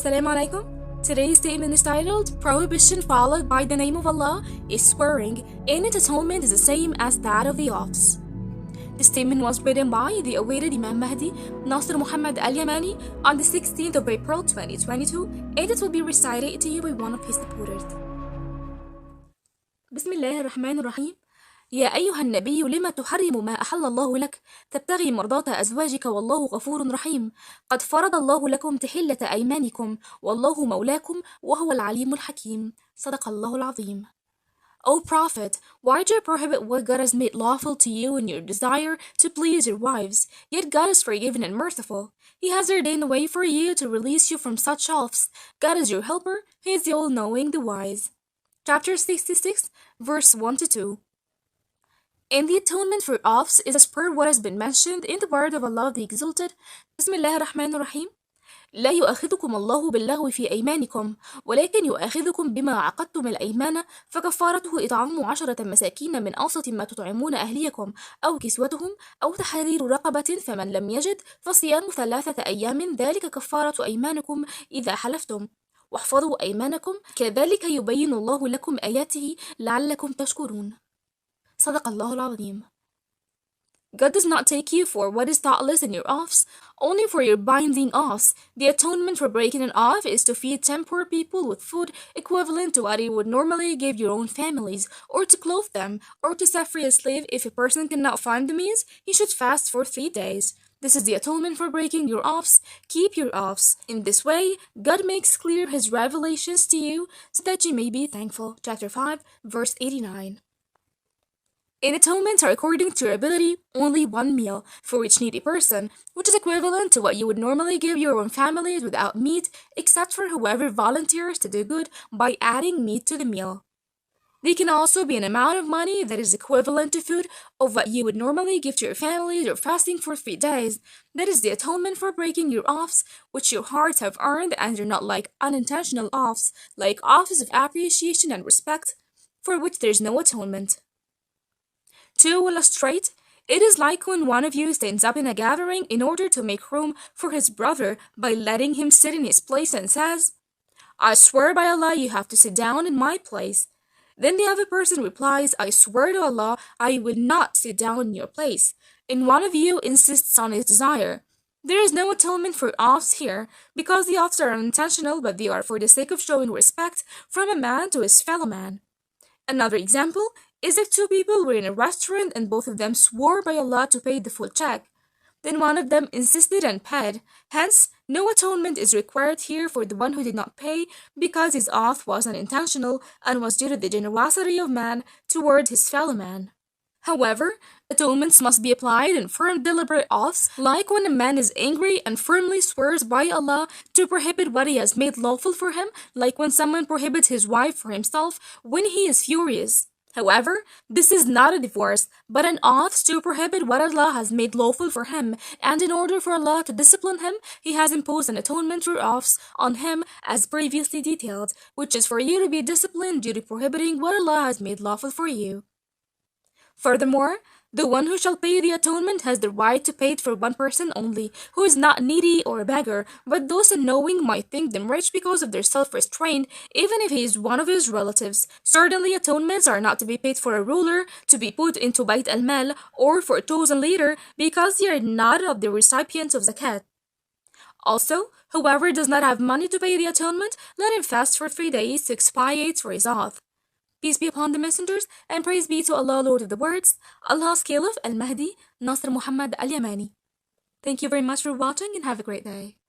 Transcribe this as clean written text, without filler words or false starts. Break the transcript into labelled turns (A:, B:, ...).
A: Assalamu alaikum. Today's statement is titled Prohibition followed by the name of Allah is swearing, and its atonement is the same as that of the oaths. The statement was written by the awaited Imam Mahdi, Nasr Muhammad al-Yamani, on the 16th of April 2022, and it will be recited to you by one of his supporters. بسم الله الرحمن الرحيم. يا أيها النبي لما تحرم ما أحل الله لك تبتغي مرضات أزواجك والله غفور رحيم قد فرض الله لكم تحلة أيمانكم والله مولاكم وهو العليم الحكيم صدق الله العظيم. O Prophet, why do you prohibit what God has made lawful to you in your desire to please your wives? Yet God is forgiving and merciful. He has ordained a way for you to release you from such oaths. God is your helper. He is the all-knowing, the wise. Chapter 66, verse 1-2. And the atonement for oaths is as per what has been mentioned in the word of Allah the Exalted. Bismillah ar-Rahman ar-Rahim. لا يؤاخذكم الله باللغو في أيمانكم ولكن يؤاخذكم بما عقدتم الأيمان فكفارته إطعام 10 مساكين من أوسط ما تطعمون أهليكم أو كسوتهم أو تحرير رقبة فمن لم يجد فصيام 3 أيام ذلك كفارة أيمانكم إذا حلفتم واحفظوا أيمانكم كذلك يبين الله لكم آياته لعلكم تشكرون صدق الله العظيم. God does not take you for what is thoughtless in your oaths, only for your binding oaths. The atonement for breaking an oath is to feed 10 poor people with food equivalent to what you would normally give your own families, or to clothe them, or to set free a slave. If a person cannot find the means, he should fast for 3 days. This is the atonement for breaking your oaths. Keep your oaths. In this way, God makes clear His revelations to you so that you may be thankful. Chapter 5, verse 89. In atonements are according to your ability only 1 meal for each needy person, which is equivalent to what you would normally give your own families without meat, except for whoever volunteers to do good by adding meat to the meal. They can also be an amount of money that is equivalent to food of what you would normally give to your families or fasting for 3 days. That is the atonement for breaking your oaths, which your hearts have earned and are not like unintentional oaths, like oaths of appreciation and respect, for which there is no atonement. To illustrate, it is like when one of you stands up in a gathering in order to make room for his brother by letting him sit in his place and says, I swear by Allah you have to sit down in my place. Then the other person replies, I swear to Allah I will not sit down in your place. And one of you insists on his desire. There is no atonement for oaths here, because the oaths are unintentional, but they are for the sake of showing respect from a man to his fellow man. Another example is if 2 people were in a restaurant and both of them swore by Allah to pay the full check. Then one of them insisted and paid. Hence, no atonement is required here for the one who did not pay, because his oath was unintentional and was due to the generosity of man toward his fellow man. However, atonements must be applied in firm deliberate oaths, like when a man is angry and firmly swears by Allah to prohibit what He has made lawful for him, like when someone prohibits his wife for himself when he is furious. However, this is not a divorce, but an oath to prohibit what Allah has made lawful for him, and in order for Allah to discipline him, He has imposed an atonement through oaths on him as previously detailed, which is for you to be disciplined due to prohibiting what Allah has made lawful for you. Furthermore, the one who shall pay the atonement has the right to pay it for one person only, who is not needy or a beggar, but those unknowing might think them rich because of their self-restraint, even if he is one of his relatives. Certainly, atonements are not to be paid for a ruler to be put into Bayt al-Mal or for a chosen leader because they are not of the recipients of zakat. Also, whoever does not have money to pay the atonement, let him fast for 3 days to expiate for his oath. Peace be upon the messengers, and praise be to Allah, Lord of the words, Allah's Caliph al-Mahdi, Nasr Muhammad al-Yamani. Thank you very much for watching, and have a great day.